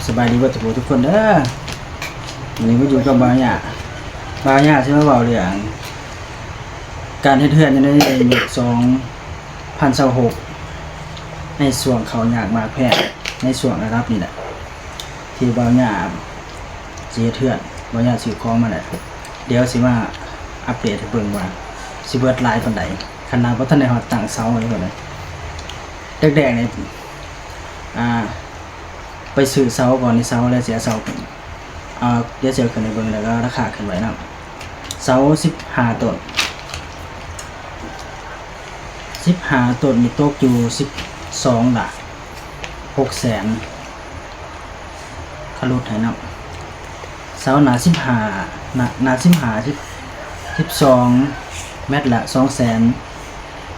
สบายดีว่าทุกคนเด้อวันนี้มาอยู่กับบ่าวหญ้าใช่ไหมบ่าวเรื่องการเฮ็ดเฮือนในยุค2026ในส่วนเขาอยากมาแพร่ในส่วนระดับนี้แหละที่บ่าวหญ้าสิเฮ็ดเฮือนบ่าวหญ้าซื้อของมาแหละเดี๋ยวสิมาอัปเดตให้เบิ่งว่าสิเบิดหลายปานใดขนาดบ่ทันได้ฮอดตั้งเสาไว้พุ่นเลยแดกๆนี่ไปซื้อเสาก่อนนี่เสาแล้วเสียเสาขึ้นเดี๋ยวเสียขึ้นในเบิ่งแล้วก็ราคาขึ้นไว้นำเสา15ต้นนี่ตกอยู่12ล้าน6แสนคารุดให้นำเสาหนา12เมตรละ2แสน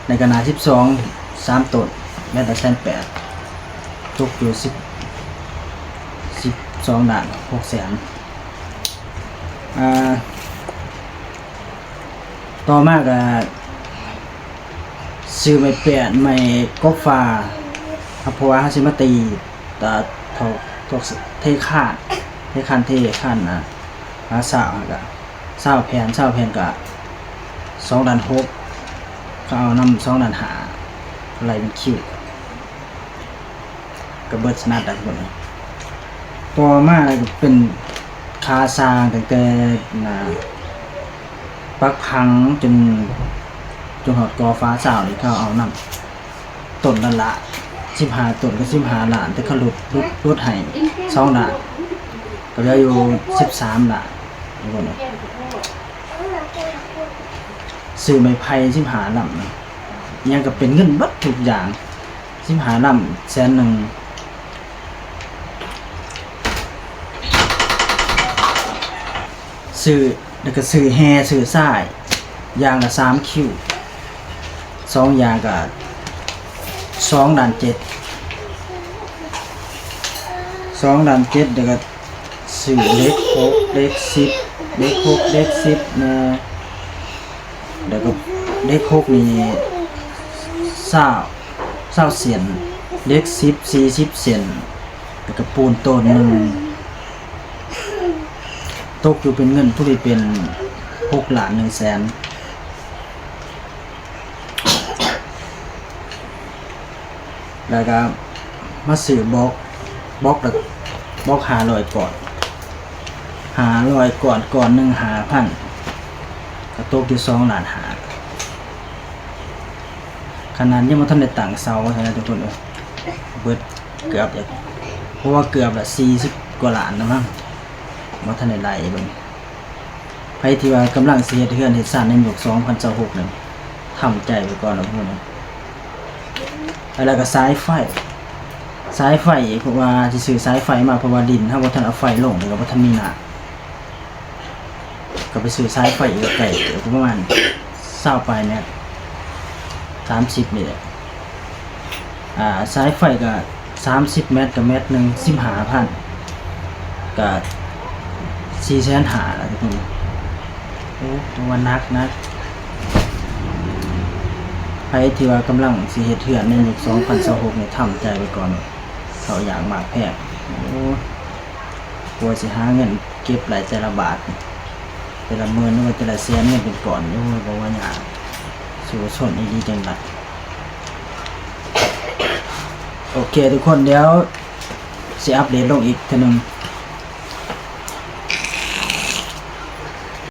ในขนาด3ต้นเมตรละ1,800,000ตกอยู่12ล้าน6แสนต่อมาก็ซื้อไม้แปะไม้กบฟ้าเพราะว่าเฮาสิมาตีทอกเทคานสาวก็20แผ่นก็2ล้าน6ก็เอานำ2ล้าน5อะไรเป็นคิวก็เบิดสนัดได้พุ่นต่อมาก็เป็นคาซางตั้งแต่ปักพังจนหอดกอฟ้าสาวนี่เขาเอานำต้นละ15ต้นก็15ล้านแต่เขาลดให้2ล้านก็เหลืออยู่13ล้านทุกคนซื้อไม้ไผ่15ลำยังก็เป็นเงินเบิดทุกอย่าง15ลำ100,000ซื้อแล้วก็ซื้อแฮซื้อสายอย่างละ3คิว2อย่างก็2ล้าน7แล้วก็ซื้อเล็ก6เล็ก10นะแล้วก็เล็ก6นี่20เซนเล็ก10 40เซนแล้วก็ปูนต้นนึงตกอยู่เป็นเงินผู้ที่เป็น6ล้าน1แสนแล้วก็มาซื้อบล็อก500ก่อนก่อนหนึ่ง5,000ก็ตกอยู่2ล้าน5ขนาดยังบ่ทันได้ตั้งเสาใช่มั้ยทุกคนเบิดเกือบจะเพราะว่าเกือบละ40กว่าล้านนะมั้งบ่ทันได้ไล่เบิ่งไผที่ว่ากำลังสิเฮ็ดเฮือนเฮ็ดซ่านในยุค2026นี่ทำใจไว้ก่อนนะพุ่นแล้วก็สายไฟเพราะว่าสิซื้อสายไฟมาเพราะว่าดินถ้าบ่ทันเอาไฟลงแล้วก็บ่ทันมีน้ำก็ไปซื้อสายไฟอีกไกลประมาณ20ปลายเมตร30นี่แหละสายไฟก็30เมตรกับเมตรนึง15,000ก็4,500,000ล่ะทุกคนโอ้ตัวนักใครที่ว่ากำลังสิเฮ็ดเฮือนในยุค2026นี่ทำใจไว้ก่อนเขาอยากมากแพงโอ้กลัวสิหาเงินเก็บหลายแต่ละบาทแต่ละหมื่นหรือว่าแต่ละแสนเงินเป็นก่อนโอ้บ่ว่าหยังสู้ชนอีดีจังได๋โอเคทุกคนเดี๋ยวสิอัปเดตลงอีกเทื่อนึง